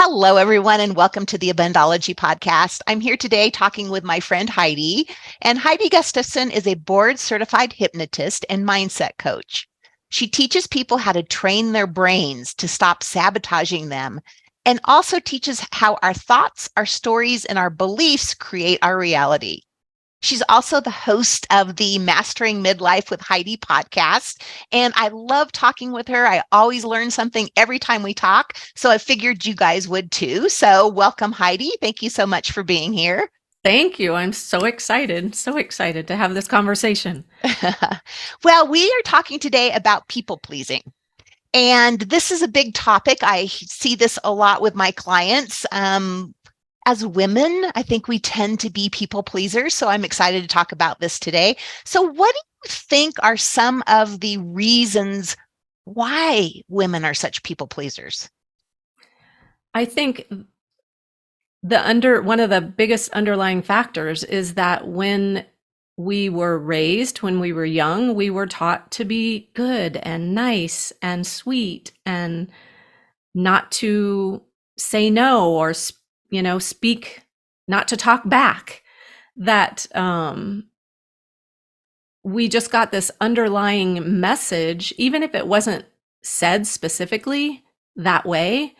Hello, everyone, and welcome to the Abundology podcast. I'm here today talking with my friend Heidi, and Heidi Gustafson is a board certified hypnotist and mindset coach. She teaches people how to train their brains to stop sabotaging them and also teaches how our thoughts, our stories, and our beliefs create our reality. She's also the host of the Mastering Midlife with Heidi podcast. And I love talking with her. I always learn something every time we talk. So I figured you guys would too. So welcome, Heidi. Thank you so much for being here. Thank you. I'm so excited to have this conversation. Well, we are talking today about people pleasing. And this is a big topic. I see this a lot with my clients. As women, I think we tend to be people pleasers. So I'm excited to talk about this today. So, what do you think are some of the reasons why women are such people pleasers? I think one of the biggest underlying factors is that when we were raised, when we were young, we were taught to be good and nice and sweet and not to say no or speak, not to talk back. That we just got this underlying message, even if it wasn't said specifically that way.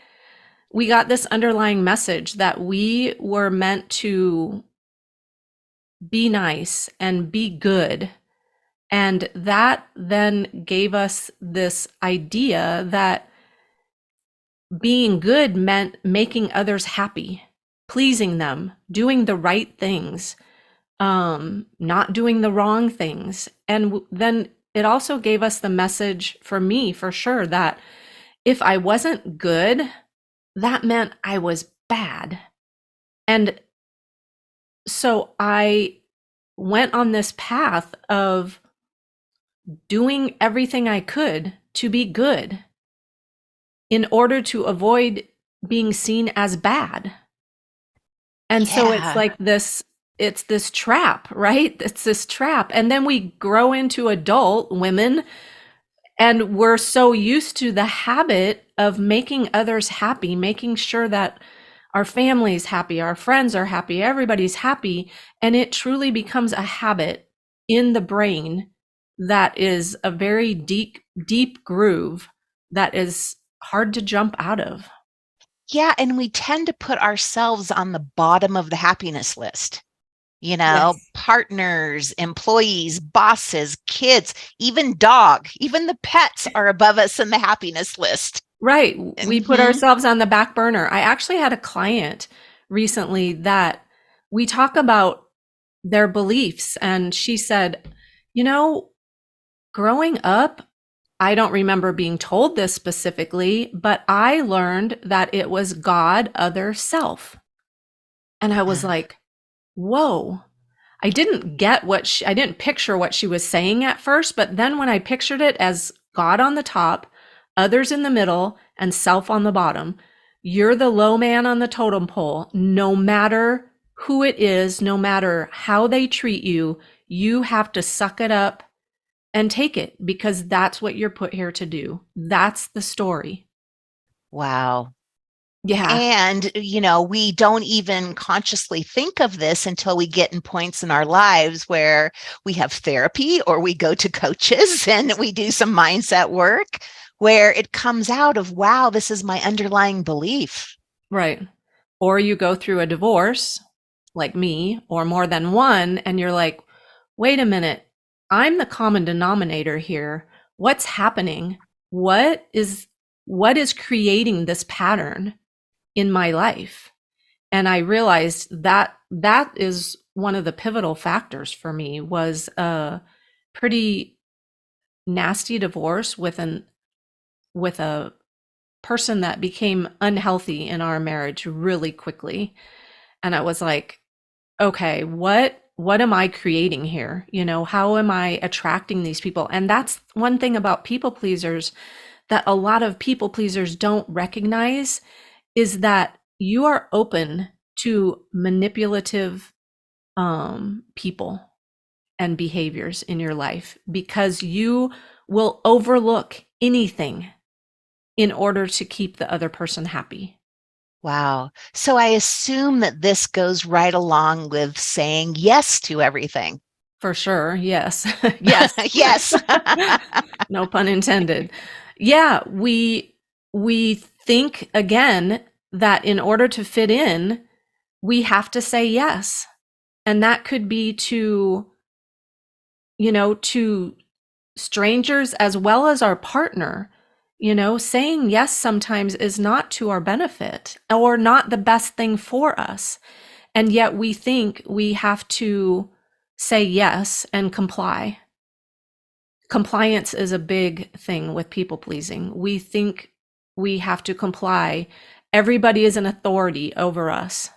We got this underlying message that we were meant to be nice and be good. And that then gave us this idea that being good meant making others happy, pleasing them, doing the right things, not doing the wrong things. And then it also gave us the message, for me, for sure, that if I wasn't good, that meant I was bad. And so I went on this path of doing everything I could to be good in order to avoid being seen as bad. And so Yeah. it's this trap, right? It's this trap. And then we grow into adult women and we're so used to the habit of making others happy, making sure that our family's happy, our friends are happy, everybody's happy. And it truly becomes a habit in the brain that is a very deep, deep groove that is hard to jump out of. Yeah. And we tend to put ourselves on the bottom of the happiness list. Yes. Partners, employees, bosses, kids, even even the pets are above us in the happiness list. Right. We put Hmm. ourselves on the back burner. I actually had a client recently that we talk about their beliefs, and she said, you know, growing up, I don't remember being told this specifically, but I learned that it was God, other, self. And I was like, whoa. I didn't get I didn't picture what she was saying at first, but then when I pictured it as God on the top, others in the middle, and self on the bottom, you're the low man on the totem pole. No matter who it is, no matter how they treat you, you have to suck it up and take it because that's what you're put here to do. That's the story. Wow. Yeah. And, we don't even consciously think of this until we get in points in our lives where we have therapy or we go to coaches and we do some mindset work where it comes out of, wow, this is my underlying belief. Right. Or you go through a divorce like me or more than one and you're like, wait a minute, I'm the common denominator here. What's happening? What is creating this pattern in my life? And I realized that that is one of the pivotal factors for me was a pretty nasty divorce with a person that became unhealthy in our marriage really quickly. And I was like, okay, what am I creating here? How am I attracting these people? And that's one thing about people pleasers that a lot of people pleasers don't recognize is that you are open to manipulative people and behaviors in your life because you will overlook anything in order to keep the other person happy. Wow. So I assume that this goes right along with saying yes to everything. For sure. Yes. Yes. Yes. No pun intended. Yeah, we think again that in order to fit in, we have to say yes. And that could be to, to strangers as well as our partner. Saying yes sometimes is not to our benefit or not the best thing for us. And yet we think we have to say yes and comply. Compliance is a big thing with people pleasing. We think we have to comply. Everybody is an authority over us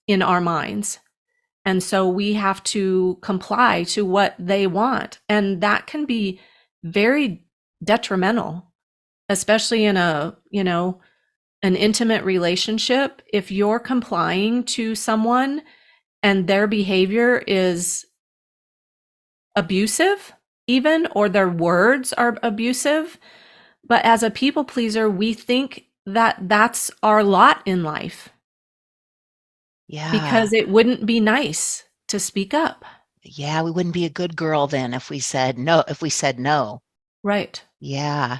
in our minds. And so we have to comply to what they want. And that can be very detrimental, especially in an intimate relationship. If you're complying to someone and their behavior is abusive, even, or their words are abusive. But as a people pleaser, we think that that's our lot in life Yeah. because it wouldn't be nice to speak up. Yeah, we wouldn't be a good girl then if we said no, if we said no. Right. Yeah.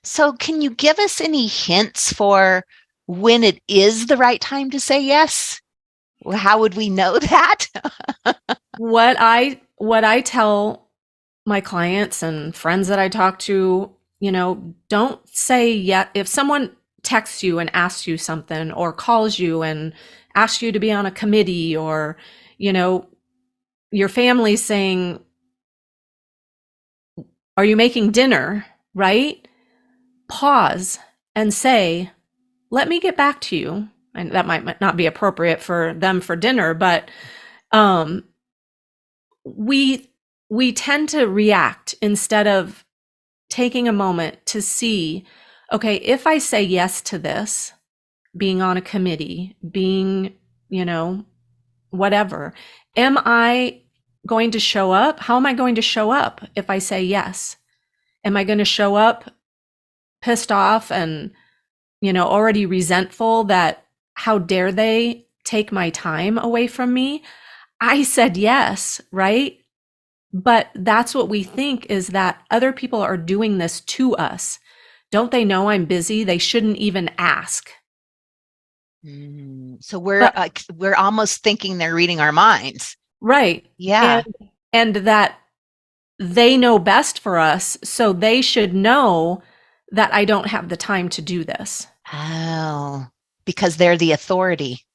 So can you give us any hints for when it is the right time to say yes? How would we know that? What I tell my clients and friends that I talk to, don't say yet. If someone texts you and asks you something or calls you and asks you to be on a committee or, you know, your family's saying, "Are you making dinner?" Right? Pause and say, "Let me get back to you." And that might not be appropriate for them for dinner, but um, we we tend to react instead of taking a moment to see, okay, if I say yes to this, being on a committee, being, you know, whatever, am I going to show up? How am I going to show up if I say yes? Am I going to show up pissed off and, already resentful that how dare they take my time away from me? I said yes, right? But that's what we think, is that other people are doing this to us. Don't they know I'm busy? They shouldn't even ask. So But we're almost thinking they're reading our minds. right. And Yeah. and that they know best for us, so they should know that I don't have the time to do this. Oh, because they're the authority.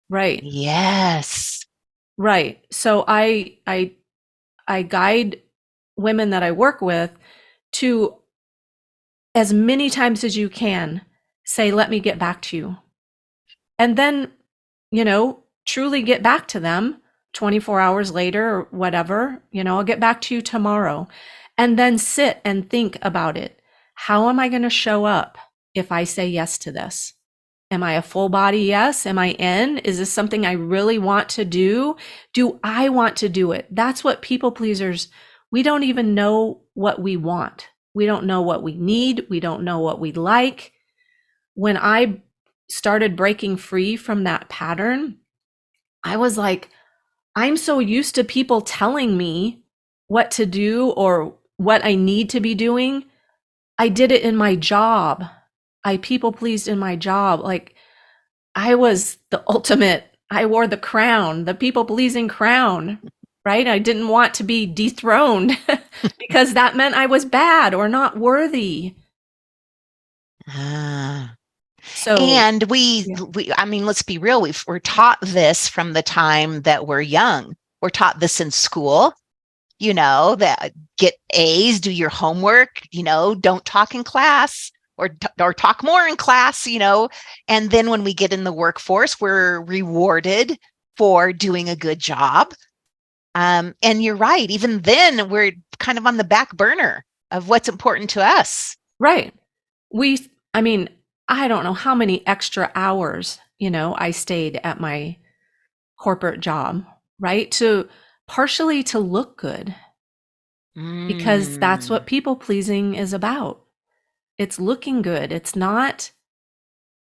Right. Yes. Right. So I guide women that I work with to, as many times as you can, say, "Let me get back to you." And then, truly get back to them 24 hours later or whatever, "I'll get back to you tomorrow." And then sit and think about it. How am I going to show up if I say yes to this? Am I a full body yes? Am I in? Is this something I really want to do? Do I want to do it? That's what people pleasers, we don't even know what we want. We don't know what we need. We don't know what we like. When I started breaking free from that pattern, I was like, I'm so used to people telling me what to do or what I need to be doing. I did it in my job. I people pleased in my job. Like, I was the ultimate, I wore the crown, the people pleasing crown, right? I didn't want to be dethroned because that meant I was bad or not worthy. Ah. So, And yeah. I mean, let's be real. We're taught this from the time that we're young. We're taught this in school, that get A's, do your homework, don't talk in class or talk more in class, and then when we get in the workforce, we're rewarded for doing a good job. And you're right. Even then, we're kind of on the back burner of what's important to us. Right. I mean, I don't know how many extra hours, I stayed at my corporate job, right? To partially to look good, because that's Mm. what people pleasing is about. It's looking good. It's not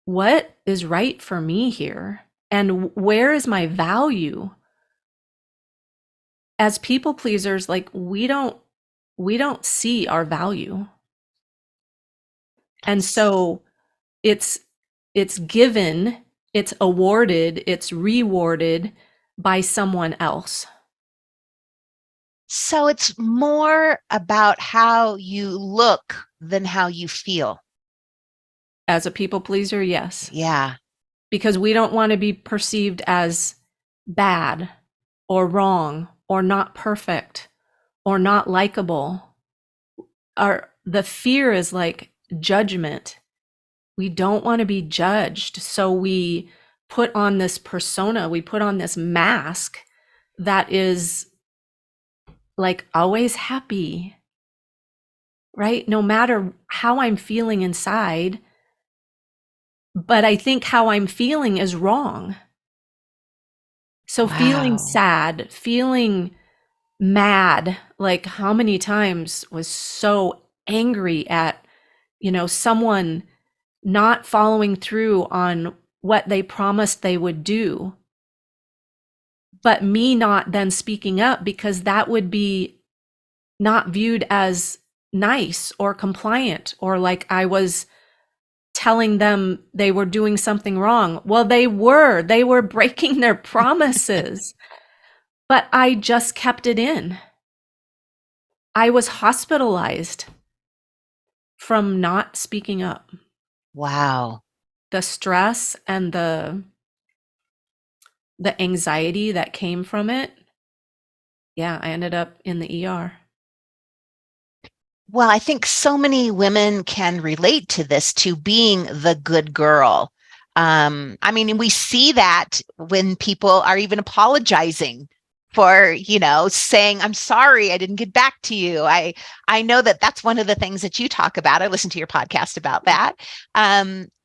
what is right for me here? And where is my value? As people pleasers, like we don't see our value. And so it's it's given, it's awarded, it's rewarded by someone else. So it's more about how you look than how you feel. As a people pleaser, yes. Yeah. Because we don't want to be perceived as bad or wrong or not perfect or not likable. The fear is like judgment. We don't want to be judged. So we put on this persona, we put on this mask that is like always happy, right? No matter how I'm feeling inside, but I think how I'm feeling is wrong. So feeling Wow. sad, feeling mad, like how many times was so angry at, someone not following through on what they promised they would do, but me not then speaking up because that would be not viewed as nice or compliant or like I was telling them they were doing something wrong. Well, they were breaking their promises, but I just kept it in. I was hospitalized from not speaking up. Wow. The stress and the anxiety that came from it. Yeah, I ended up in the ER. Well, I think so many women can relate to this, to being the good girl. I mean, we see that when people are even apologizing for, saying, I'm sorry, I didn't get back to you. I know that that's one of the things that you talk about. I listened to your podcast about that,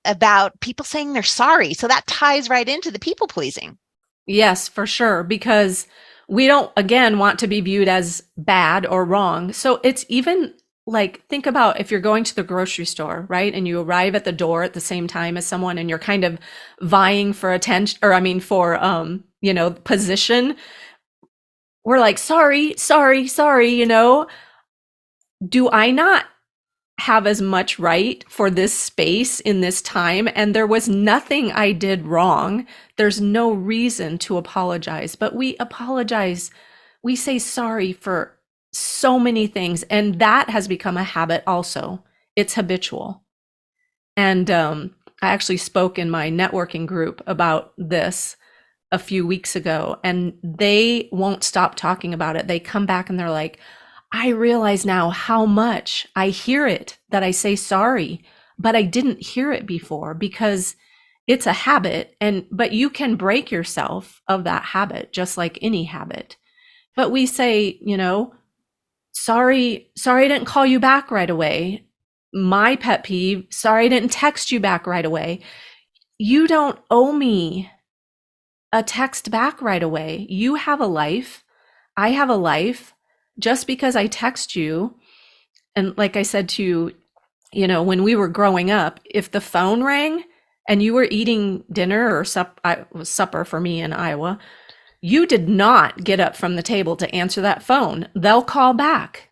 about people saying they're sorry. So that ties right into the people pleasing. Yes, for sure, because we don't, again, want to be viewed as bad or wrong. So it's even like, think about if you're going to the grocery store, right? And you arrive at the door at the same time as someone and you're kind of vying for attention, or I mean, for, position. We're like, sorry, sorry, sorry, do I not have as much right for this space in this time? And there was nothing I did wrong. There's no reason to apologize, but we apologize. We say sorry for so many things. And that has become a habit also. It's habitual. And I actually spoke in my networking group about this a few weeks ago, and they won't stop talking about it. They come back and they're like, I realize now how much I hear it that I say sorry, but I didn't hear it before because it's a habit. But you can break yourself of that habit just like any habit. But we say, sorry I didn't call you back right away. My pet peeve, sorry I didn't text you back right away. You don't owe me a text back right away. You have a life. I have a life. Just because I text you, and like I said to you, when we were growing up, if the phone rang and you were eating dinner or it was supper for me in Iowa, you did not get up from the table to answer that phone. They'll call back.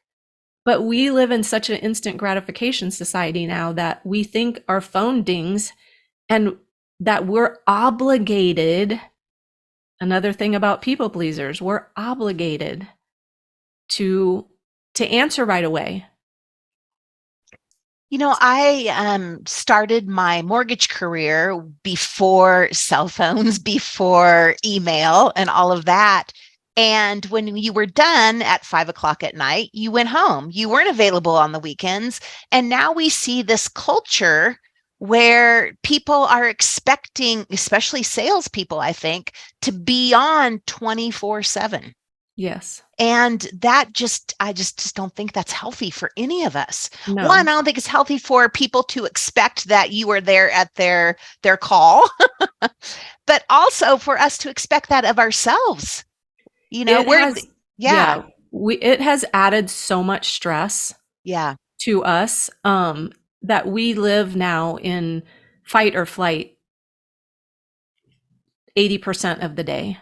But we live in such an instant gratification society now that we think our phone dings and that we're obligated. Another thing about people pleasers, we're obligated to answer right away. I started my mortgage career before cell phones, before email, and all of that. And when you were done at 5 o'clock at night, you went home. You weren't available on the weekends. And now we see this culture where people are expecting, especially salespeople, I think, to be on 24/7. Yes. And I just don't think that's healthy for any of us. One, No. I don't think it's healthy for people to expect that you are there at their call, but also for us to expect that of ourselves. It We're has, yeah, yeah, it has added so much stress yeah, to us that we live now in fight or flight 80% of the day,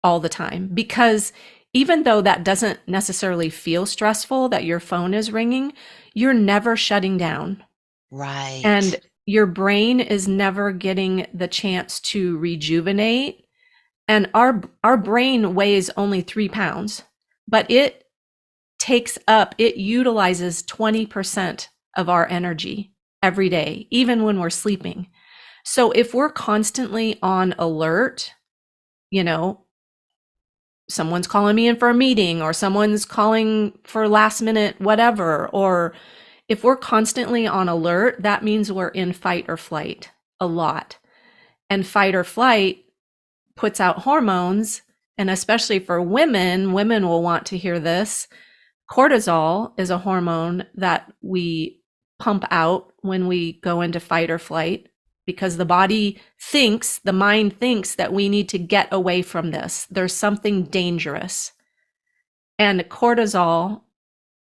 all the time. Because even though that doesn't necessarily feel stressful that your phone is ringing, you're never shutting down. And Right. your brain is never getting the chance to rejuvenate. And our brain weighs only 3 pounds, but it utilizes 20% of our energy every day, even when we're sleeping. So if we're constantly on alert, you know, someone's calling me in for a meeting or someone's calling for last minute whatever, or if we're constantly on alert, that means we're in fight or flight a lot. And fight or flight puts out hormones, and especially for women, women will want to hear this. Cortisol is a hormone that we pump out when we go into fight or flight because the mind thinks that we need to get away from this. There's something dangerous. And cortisol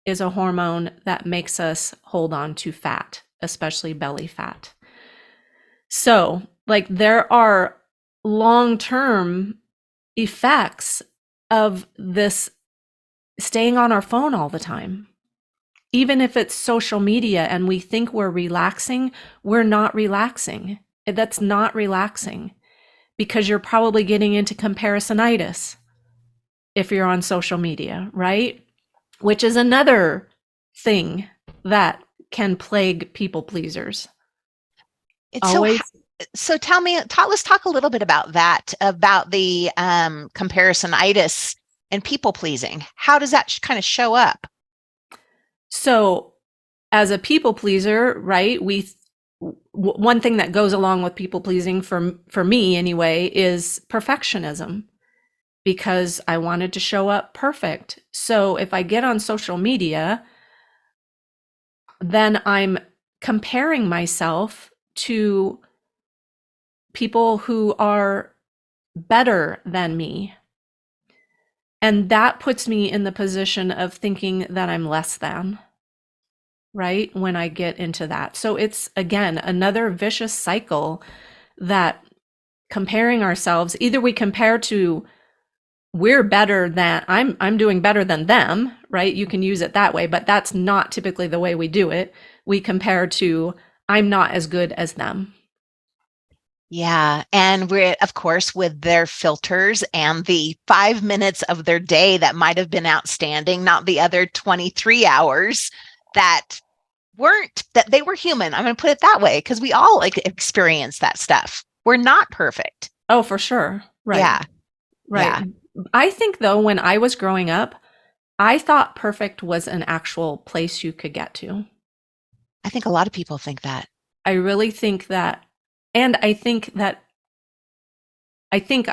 is a hormone that makes us hold on to fat, especially belly fat. So, like, there are long-term effects of this staying on our phone all the time. Even if it's social media and we think we're relaxing, we're not relaxing. That's not relaxing because you're probably getting into comparisonitis if you're on social media, right? Which is another thing that can plague people pleasers. It's so Always. so let's talk a little bit about that, about the comparisonitis and people pleasing. How does that kind of show up? So, as a people pleaser, right? One thing that goes along with people pleasing for me anyway is perfectionism, because I wanted to show up perfect. So if I get on social media, then I'm comparing myself to people who are better than me. And that puts me in the position of thinking that I'm less than, right? When I get into that. So it's, again, another vicious cycle that comparing ourselves, either we compare to we're better than I'm doing better than them, right? You can use it that way, but that's not typically the way we do it. We compare to I'm not as good as them. Yeah. And we're, of course, with their filters and the 5 minutes of their day that might have been outstanding, not the other 23 hours that that they were human. I'm going to put it that way because we all like experience that stuff. We're not perfect. Oh, for sure. Right. Yeah. Right. Yeah. I think though, when I was growing up, I thought perfect was an actual place you could get to. I think a lot of people think that. I really think that, and I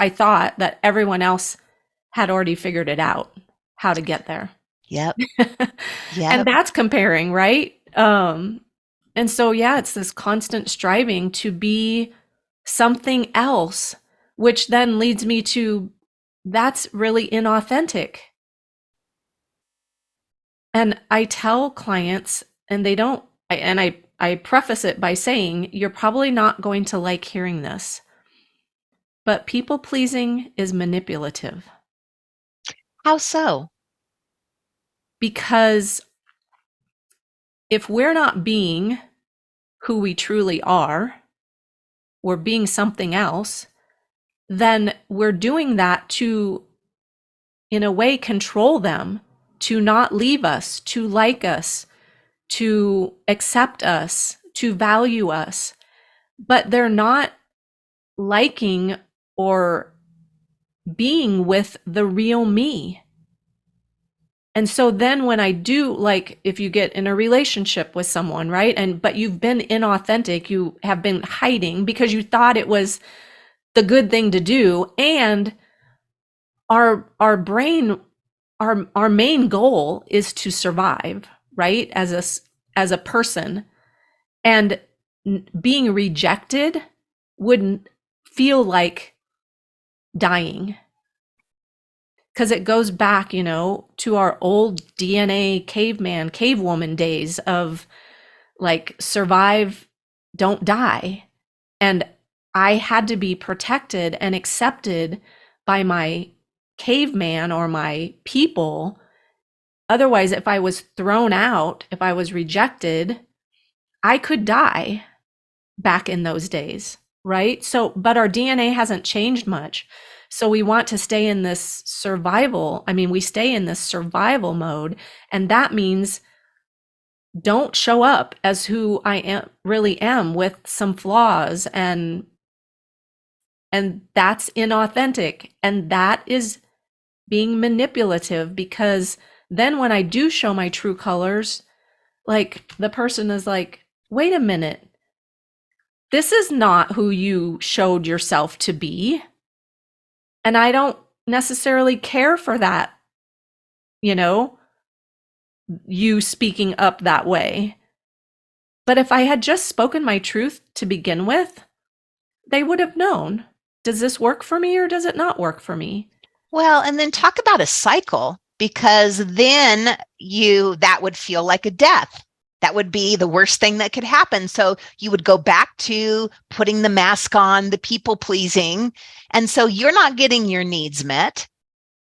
thought that everyone else had already figured it out how to get there. Yep. And Yep. that's comparing, right? And so, yeah, it's this constant striving to be something else, which then leads me to that's really inauthentic. And I tell clients, and they don't, I preface it by saying, you're probably not going to like hearing this, but people pleasing is manipulative How so? because if we're not being who we truly are, we're being something else, then we're doing that to, in a way, control them, to not leave us, to like us, to accept us, to value us. But they're not liking or being with the real me. And so then when I do, like, if you get in a relationship with someone, right? But you've been inauthentic, you have been hiding because you thought it was the good thing to do. And our brain, our main goal is to survive, right? As a person. And being rejected wouldn't feel like dying, because it goes back, to our old DNA caveman, cavewoman days of like survive, don't die. And I had to be protected and accepted by my caveman or my people. Otherwise, if I was thrown out, if I was rejected, I could die back in those days, right? So, but our DNA hasn't changed much. So we want to stay in this survival. I mean, we stay in this survival mode. And that means don't show up as who I am, really am, with some flaws, and that's inauthentic, and that is being manipulative, because then when I do show my true colors, like the person is like, wait a minute, this is not who you showed yourself to be. And I don't necessarily care for that, you know, you speaking up that way. But if I had just spoken my truth to begin with, they would have known, does this work for me or does it not work for me? Well, and then talk about a cycle, because then that would feel like a death. That would be the worst thing that could happen. So you would go back to putting the mask on, the people pleasing. And so you're not getting your needs met.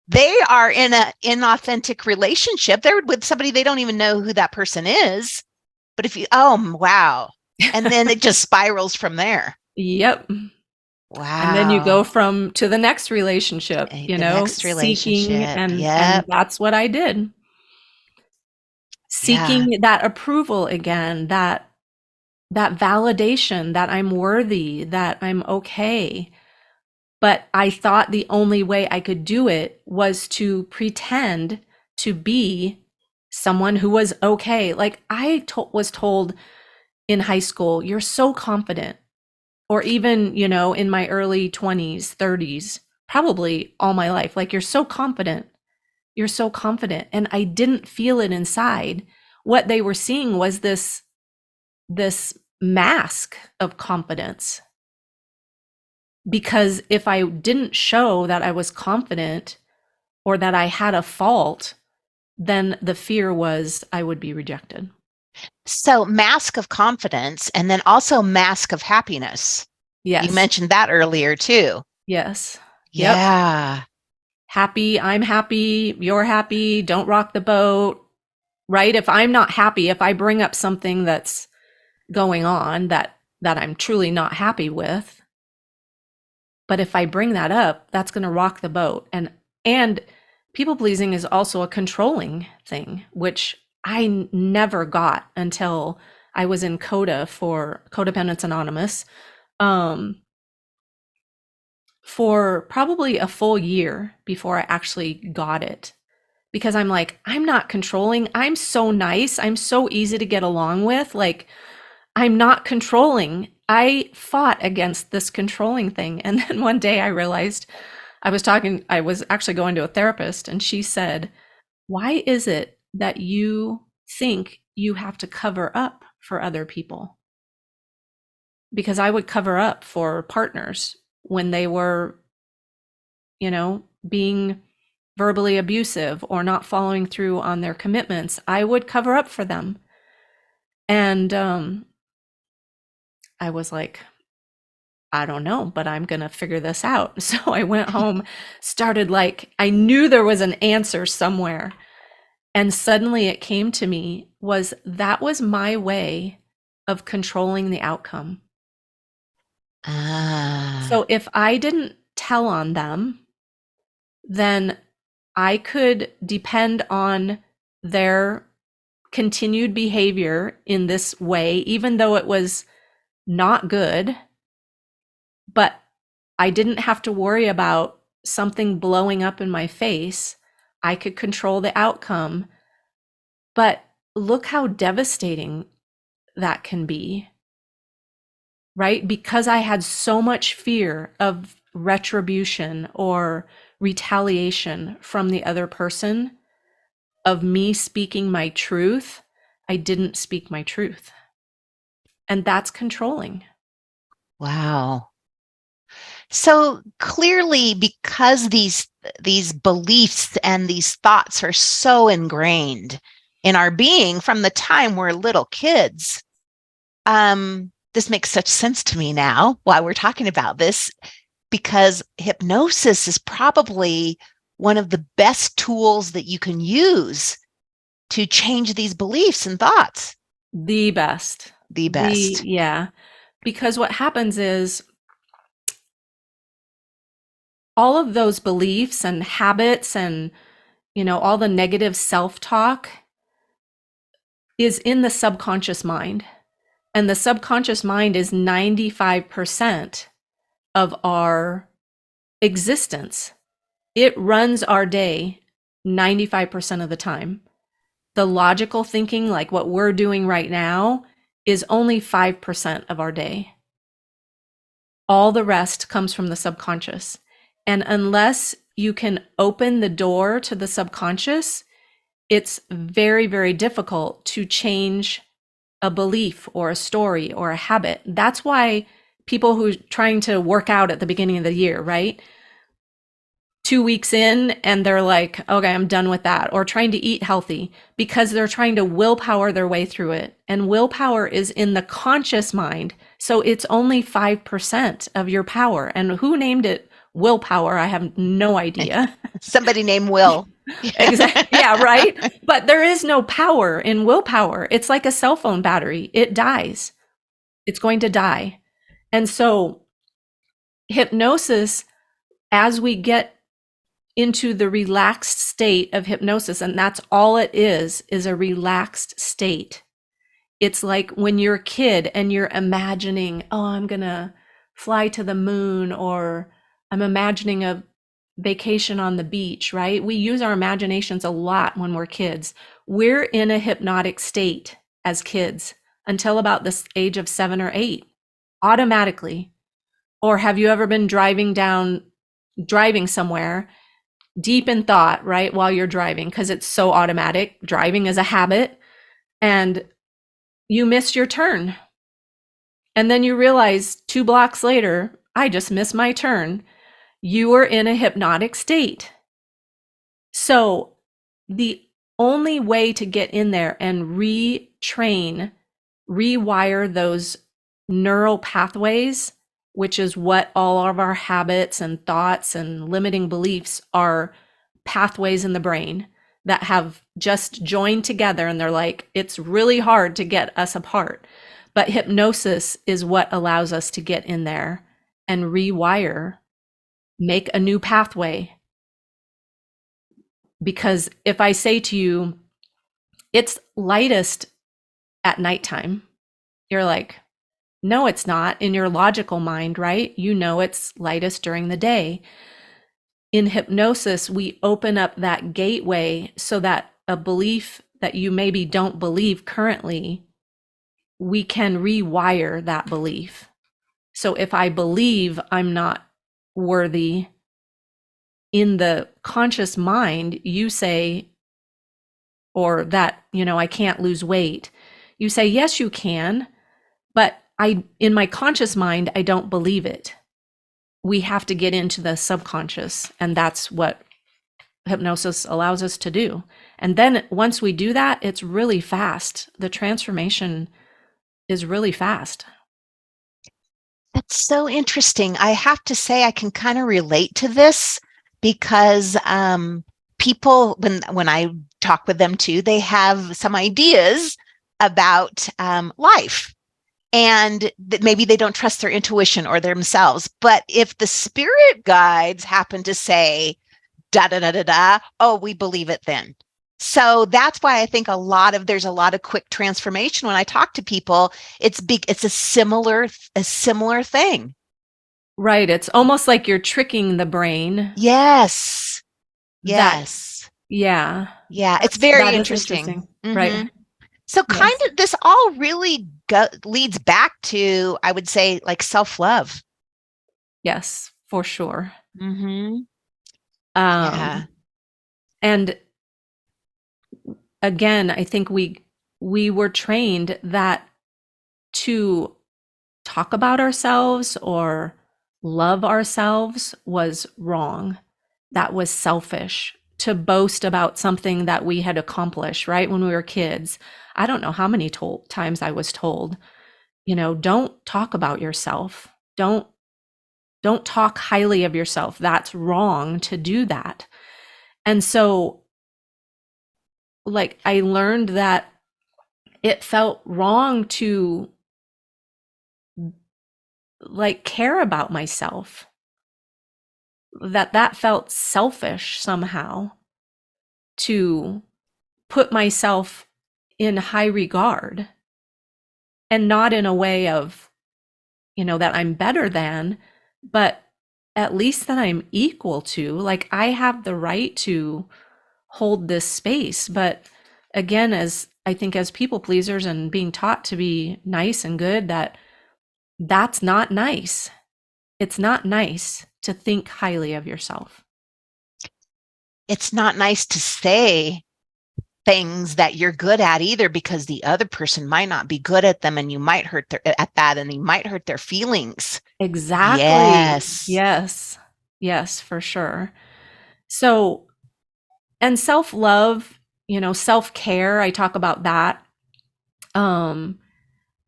They are in an inauthentic relationship. They're with somebody they don't even know who that person is. But oh, wow. And then it just spirals from there. Yep. And then you Wow. go from to the next relationship, The next seeking, relationship. and Yep. that's what I did. Yeah. Seeking that approval again, that validation that I'm worthy, that I'm okay. But I thought the only way I could do it was to pretend to be someone who was okay. Like was told in high school, you're so confident. Or even, in my early 20s, 30s, probably all my life, like, you're so confident. You're so confident. And I didn't feel it inside. What they were seeing was this mask of confidence. Because if I didn't show that I was confident or that I had a fault, then the fear was I would be rejected. So, mask of confidence, and then also mask of happiness. You Yes. mentioned that earlier too. Yes. Yep. Yeah. Happy, I'm happy, you're happy, don't rock the boat, right? If I'm not happy, if I bring up something that's going on that I'm truly not happy with, but if I bring that up, that's going to rock the boat. And people pleasing is also a controlling thing, which I never got until I was in CODA for Codependence Anonymous, for probably a full year before I actually got it. Because I'm like, I'm not controlling. I'm so nice. I'm so easy to get along with. Like, I'm not controlling. I fought against this controlling thing. And then one day I realized I was actually going to a therapist, and she said, why is it that you think you have to cover up for other people? Because I would cover up for partners when they were, being verbally abusive or not following through on their commitments. I would cover up for them. And I was like, I don't know, but I'm going to figure this out. So I went home, started, like, I knew there was an answer somewhere. And suddenly it came to me, that was my way of controlling the outcome. Ah. So if I didn't tell on them, then I could depend on their continued behavior in this way, even though it was not good. But I didn't have to worry about something blowing up in my face. I could control the outcome. But look how devastating that can be, right? Because I had so much fear of retribution or retaliation from the other person, of me speaking my truth, I didn't speak my truth. And that's controlling. Wow. So clearly, because these beliefs and these thoughts are so ingrained in our being from the time we're little kids, this makes such sense to me now while we're talking about this, because hypnosis is probably one of the best tools that you can use to change these beliefs and thoughts. The best. The best. Yeah. Because what happens is all of those beliefs and habits and, all the negative self-talk is in the subconscious mind. And the subconscious mind is 95% of our existence. It runs our day 95% of the time. The logical thinking, like what we're doing right now, is only 5% of our day. All the rest comes from the subconscious. And unless you can open the door to the subconscious, it's very, very difficult to change a belief or a story or a habit. That's why people who are trying to work out at the beginning of the year, right? 2 weeks in and they're like, okay, I'm done with that. Or trying to eat healthy because they're trying to willpower their way through it. And willpower is in the conscious mind. So it's only 5% of your power. And who named it willpower? I have no idea. Somebody named Will. Exactly. Yeah, right. But there is no power in willpower. It's like a cell phone battery. It dies. It's going to die. And so hypnosis, as we get into the relaxed state of hypnosis, and that's all it is a relaxed state. It's like when you're a kid and you're imagining, oh, I'm gonna fly to the moon, or I'm imagining a vacation on the beach, right? We use our imaginations a lot when we're kids. We're in a hypnotic state as kids until about this age of 7 or 8, automatically. Or have you ever been driving somewhere deep in thought, right, while you're driving, because it's so automatic? Driving is a habit, and you missed your turn. And then you realize 2 blocks later, I just missed my turn. You were in a hypnotic state. So the only way to get in there and rewire those neural pathways, which is what all of our habits and thoughts and limiting beliefs are, pathways in the brain that have just joined together, and they're like, it's really hard to get us apart. But hypnosis is what allows us to get in there and rewire, make a new pathway. Because if I say to you, it's lightest at nighttime, you're like, no, it's not, in your logical mind, right? You know it's lightest during the day. In hypnosis, we open up that gateway so that a belief that you maybe don't believe currently, we can rewire that belief. So if I believe I'm not worthy, in the conscious mind, you say, or that, I can't lose weight. You say, yes, you can, but in my conscious mind, I don't believe it. We have to get into the subconscious, and that's what hypnosis allows us to do. And then once we do that, it's really fast. The transformation is really fast. That's so interesting. I have to say, I can kind of relate to this because people, when I talk with them too, they have some ideas about life, and that maybe they don't trust their intuition or themselves. But if the spirit guides happen to say, da da da da da, oh, we believe it then. So that's why I think there's a lot of quick transformation when I talk to people. It's a similar thing. Right. It's almost like you're tricking the brain. Yes. That, Yes. yeah. Yeah. It's very That is interesting. Right. So kind Yes. of this all really leads back to, I would say, like self-love. Yes, for sure. Mm-hmm. Yeah. And again, I think we were trained that to talk about ourselves or love ourselves was wrong. That was selfish. To boast about something that we had accomplished, right? When we were kids. I don't know how many times I was told, don't talk about yourself. Don't talk highly of yourself. That's wrong to do that. And so, like, I learned that it felt wrong to like care about myself, that felt selfish somehow, to put myself in high regard, and not in a way of, that I'm better than, but at least that I'm equal to. Like, I have the right to hold this space. But again, as I think, as people pleasers and being taught to be nice and good, that's not nice. It's not nice to think highly of yourself. It's not nice to say things that you're good at either, because the other person might not be good at them, and you might hurt and you might hurt their feelings. Exactly. Yes. Yes. Yes, for sure. So, and self-love, self-care, I talk about that. Um,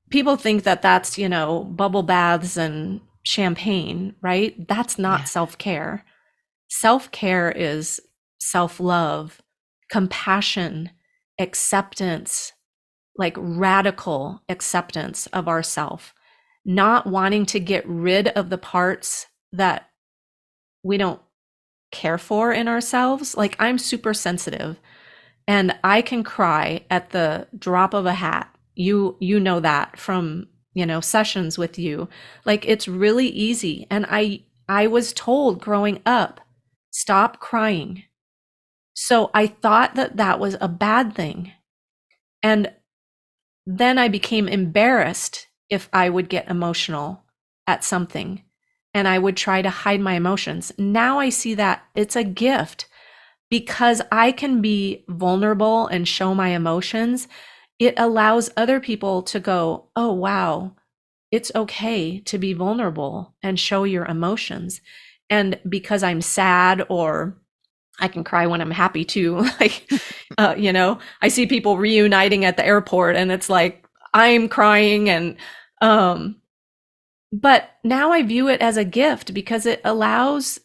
People think that that's, bubble baths and champagne, right? That's Yeah. not self-care. Self-care is self-love, compassion, acceptance, like radical acceptance of ourself, not wanting to get rid of the parts that we don't care for in ourselves. Like, I'm super sensitive and I can cry at the drop of a hat. You know that from, sessions with you. Like, it's really easy. And I was told growing up, stop crying. So I thought that that was a bad thing. And then I became embarrassed if I would get emotional at something, and I would try to hide my emotions. Now I see that it's a gift, because I can be vulnerable and show my emotions. It allows other people to go, oh, wow, it's okay to be vulnerable and show your emotions. And because I'm sad, or I can cry when I'm happy too. Like, I see people reuniting at the airport and it's like, I'm crying. Um, but now I view it as a gift, because it allows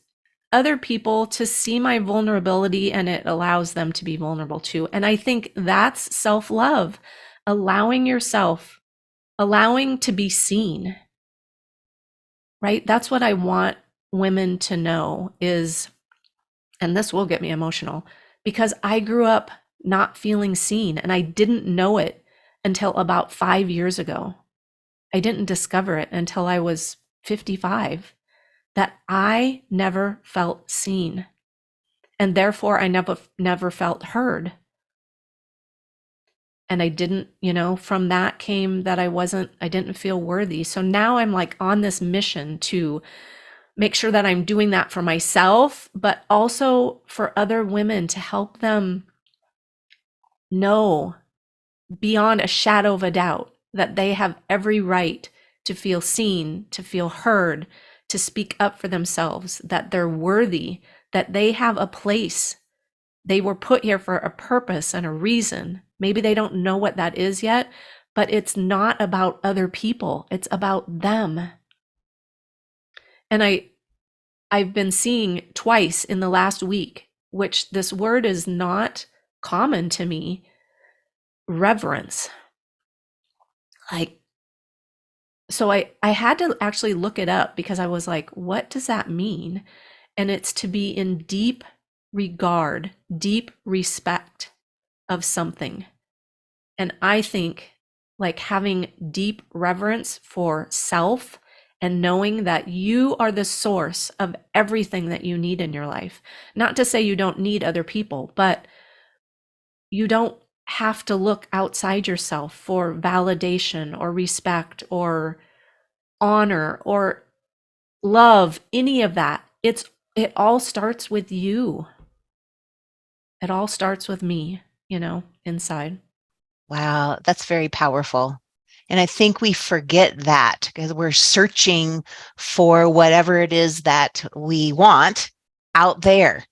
other people to see my vulnerability, and it allows them to be vulnerable too. And I think that's self-love, allowing yourself, allowing to be seen, right? That's what I want women to know is, and this will get me emotional, because I grew up not feeling seen, and I didn't know it until about 5 years ago. I didn't discover it until I was 55, that I never felt seen, and therefore I never felt heard. And I didn't, from that came that I didn't feel worthy. So now I'm like on this mission to make sure that I'm doing that for myself, but also for other women, to help them know beyond a shadow of a doubt that they have every right to feel seen, to feel heard, to speak up for themselves, that they're worthy, that they have a place. They were put here for a purpose and a reason. Maybe they don't know what that is yet, but it's not about other people. It's about them. And I've been seeing twice in the last week, which this word is not common to me, reverence. Like, so I had to actually look it up, because I was like, what does that mean? And it's to be in deep regard, deep respect of something. And I think, like, having deep reverence for self, and knowing that you are the source of everything that you need in your life. Not to say you don't need other people, but you don't have to look outside yourself for validation or respect or honor or love, any of that. It all starts with you. It all starts with me, inside. Wow, that's very powerful. And I think we forget that, because we're searching for whatever it is that we want out there.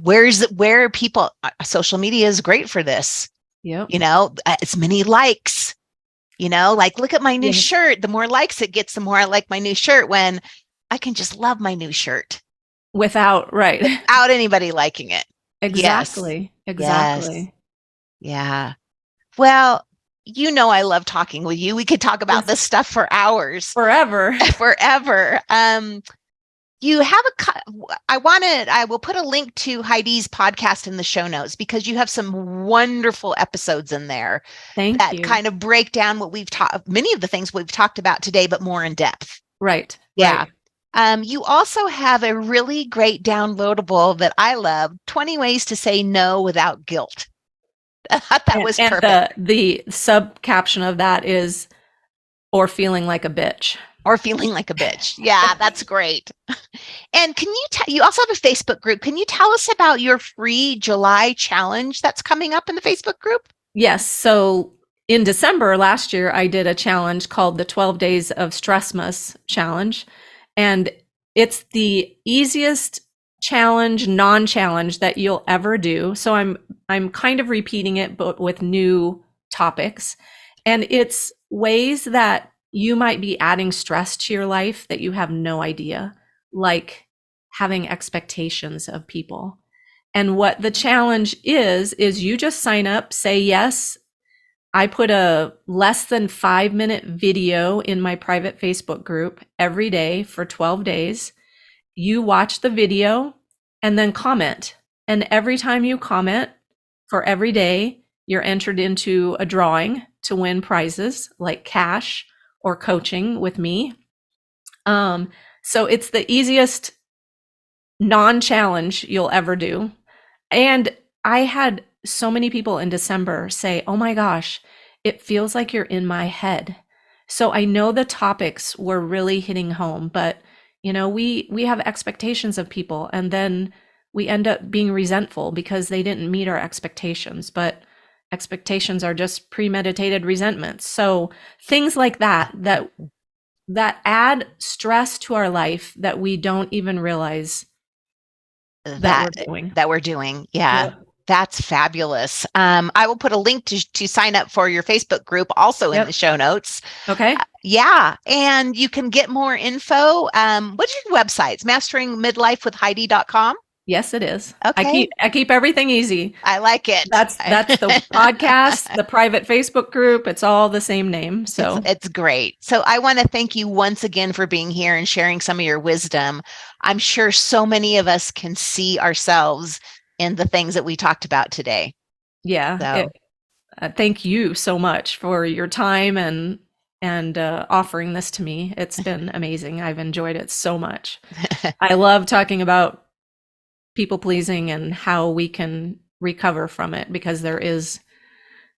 Where people, social media is great for this. Yep. As many likes, Like, look at my new Yes. shirt. The more likes it gets, the more I like my new shirt, when I can just love my new shirt Right. without anybody liking it. Yes. Exactly. Yes. Exactly. Yeah. Well, I love talking with you. We could talk about Yes. this stuff for hours, Forever. forever. You have I will put a link to Heidi's podcast in the show notes, because you have some wonderful episodes in there Thank that you. kind of break down what we've taught, many of the things we've talked about today, but more in depth. Right. Yeah. Right. You also have a really great downloadable that I love, 20 Ways to Say No Without Guilt. I thought that was And perfect. the sub caption of that is, or feeling like a bitch. Or feeling like a bitch. Yeah, that's great. And you also have a Facebook group. Can you tell us about your free July challenge that's coming up in the Facebook group? Yes. So in December last year, I did a challenge called the 12 Days of Stressmas Challenge. And it's the easiest challenge, non-challenge that you'll ever do. So I'm kind of repeating it, but with new topics. And it's ways that you might be adding stress to your life that you have no idea, like having expectations of people. And what the challenge is you just sign up, say yes. I put a less than 5-minute video in my private Facebook group every day for 12 days. You watch the video and then comment. And every time you comment for every day, you're entered into a drawing to win prizes like cash or coaching with me. So it's the easiest non-challenge you'll ever do. And I had so many people in December say, "Oh my gosh, it feels like you're in my head." So I know the topics were really hitting home, but we have expectations of people, and then we end up being resentful because they didn't meet our expectations, but expectations are just premeditated resentments. So things like that add stress to our life that we don't even realize that we're that doing. that we're doing. Yeah. Yep. That's fabulous. I will put a link to sign up for your Facebook group also in the Yep. show notes. Okay. Yeah. And you can get more info. What's your websites? Masteringmidlifewithheidi.com. Yes, it is. Okay. I keep everything easy. I like it. That's the podcast, the private Facebook group. It's all the same name. It's So it's great. So I want to thank you once again for being here and sharing some of your wisdom. I'm sure so many of us can see ourselves in the things that we talked about today. yeah, So thank you so much for your time and offering this to me. It's been amazing. I've enjoyed it so much. I love talking about people pleasing and how we can recover from it, because there is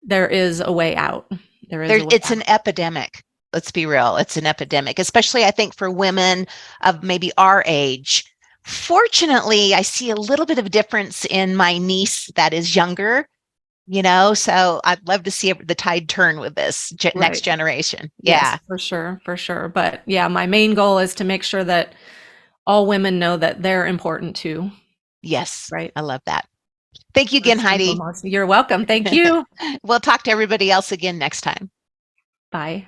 a way out. There is a way it's out. an epidemic. Let's be real. It's an epidemic, especially I think for women of maybe our age. Fortunately, I see a little bit of a difference in my niece that is younger, so I'd love to see the tide turn with this next Right. generation. Yes, Yeah. for sure, for sure. But yeah, my main goal is to make sure that all women know that they're important too, Yes. right? I love that. Thank you again, First and Heidi. foremost. You're welcome. Thank you. We'll talk to everybody else again next time. Bye.